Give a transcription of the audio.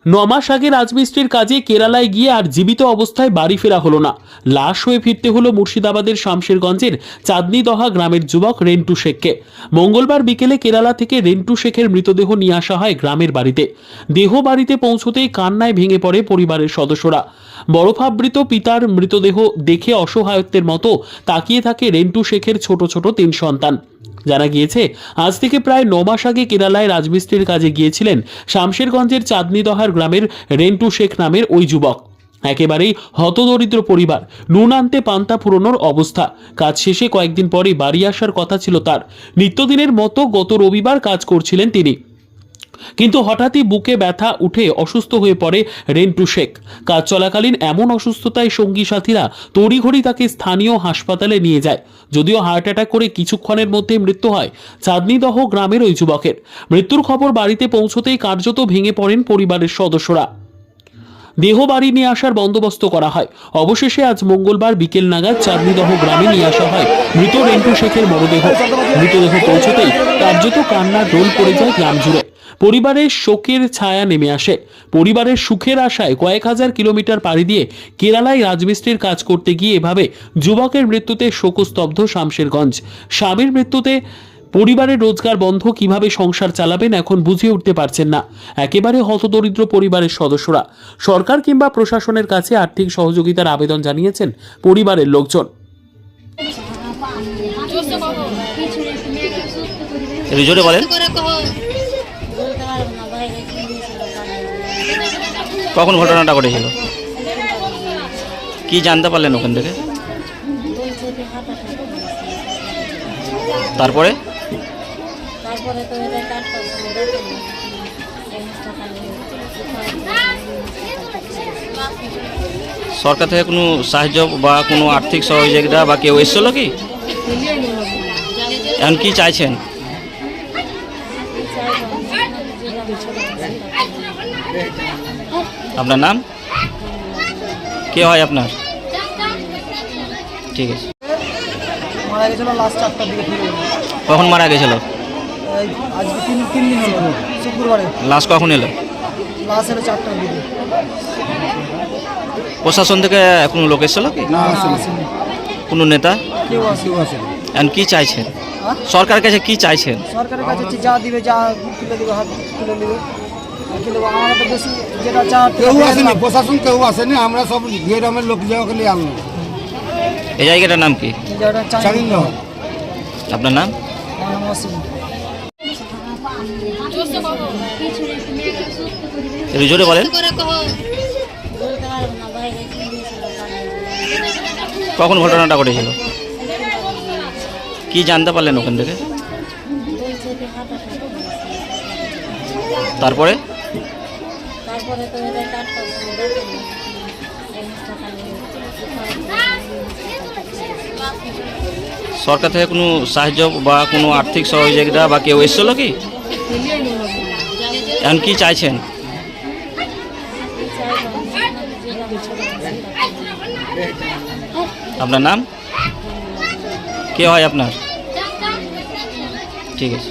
9 মাস আগে রাজমিস্ত্রির কাজে কেরালায় গিয়ে আর জীবিত অবস্থায় বাড়ি ফেরা হলো না। লাশ হয়ে ফিরতে হলো মুর্শিদাবাদের শামশেরগঞ্জের চাঁদনীদহা গ্রামের যুবক রেন্টু শেখকে। মঙ্গলবার বিকেলে কেরালা থেকে রেন্টু শেখের মৃতদেহ নিয়ে আসা হয় গ্রামের বাড়িতে। দেহ বাড়িতে পৌঁছতেই কান্নায় ভেঙে পড়ে পরিবারের সদস্যরা। বরফাবৃত পিতার মৃতদেহ দেখে অসহায়ত্বের মতো তাকিয়ে থাকে রেন্টু শেখের ছোট ছোট 3 সন্তান। জানা গিয়েছে, আজ থেকে প্রায় 9 মাস আগে কেরালায় রাজমিস্ত্রির কাজে গিয়েছিলেন শামশেরগঞ্জের চাঁদনীদহার গ্রামের রেন্টু শেখ নামের ওই যুবক। একেবারেই হতদরিদ্র পরিবার, নুন আনতে পান্তা ফুরোনোর অবস্থা। কাজ শেষে কয়েকদিন পরে বাড়ি আসার কথা ছিল তার। নিত্যদিনের মতো গত রবিবার কাজ করছিলেন তিনি, কিন্তু হঠাৎই বুকে ব্যথা উঠে অসুস্থ হয়ে পড়ে রেন্টু শেখ। কাজ চলাকালীন এমন অসুস্থতায় সঙ্গী সাথীরা তড়িঘড়ি তাকে স্থানীয় হাসপাতালে নিয়ে যায়। যদিও হার্ট অ্যাটাক করে কিছুক্ষণের মধ্যে মৃত্যু হয় চাঁদনীদহ গ্রামের ওই যুবকের। মৃত্যুর খবর বাড়িতে পৌঁছতেই কার্যত ভেঙে পড়েন পরিবারের সদস্যরা। দেহ বাড়ি নিয়ে আসার বন্দোবস্ত করা হয়। অবশেষে আজ মঙ্গলবার বিকেল নাগাদ চাঁদনীদহ গ্রামে নিয়ে আসা হয় মৃত রেন্টু শেখের মরদেহ। মৃতদেহ পৌঁছতেই কার্যত কান্নার রোল পড়ে যায় গ্রাম জুড়ে। পরিবারের শোকের ছায়া নেমে আসে। পরিবারের সুখের আশায় কয়েক হাজার কিলোমিটার পাড়ি দিয়ে কেরালায় রাজমিস্ত্রির কাজ করতে গিয়ে এভাবে যুবকের মৃত্যুতে শোকস্তব্ধ শামশেরগঞ্জ। স্বামীর মৃত্যুতে পরিবারের রোজগার বন্ধ, কিভাবে সংসার চালাবেন এখন বুঝে উঠতে পারছেন না একেবারে হতদরিদ্র পরিবারের সদস্যরা। সরকার কিংবা প্রশাসনের কাছে আর্থিক সহযোগিতার আবেদন জানিয়েছেন পরিবারের লোকজন। জোরে বলেন, কখন ঘটনাটা ঘটেছিল? কি জানতে পারলেন ওখান থেকে? তারপরে সরকার থেকে কোনো সাহায্য বা কোনো আর্থিক সহযোগিতা বা কেউ এসেছিল কি? এখন কি চাইছেন? আপনার নাম কে হয় আপনার? ঠিক আছে। মারা গেছিল লাস্ট 4টার দিকে। কখন মারা গেছিল? আজকে তিন দিন হলো, শুক্রবারে। লাশ কখন এলো? লাশ এলো 4টার দিকে। প্রশাসন থেকে কোনো লোক এসেছিল কি? না, আসেনি। কোনো নেতা? কেউ আসেনি। এখন কি চাইছেন? সরকারের কাছে কি চাইছেন? সরকারের কাছে যা দিবে, যা তুলে দিবে, হাত তুলে দিবে। আমরা তো বেশি যেটা চা কেউ আসেনি, প্রশাসন কেউ আসেনি, আমরা সব গ্রামের লোক যাওয়াকে আনলাম। এই জায়গাটার নাম কি? চাঁদনীদহ। আপনার নাম? জোরে বলেন, কখন ঘটনাটা ঘটেছিল? কি জানতে পারলেন ওখান থেকে? তারপরে সরকার থেকে কোনো সাহায্য বা কোনো আর্থিক সহযোগিতা বা কেউ এসেছিল কি? এখন কি চাইছেন? আপনার নাম কে হয় আপনার? ঠিক আছে।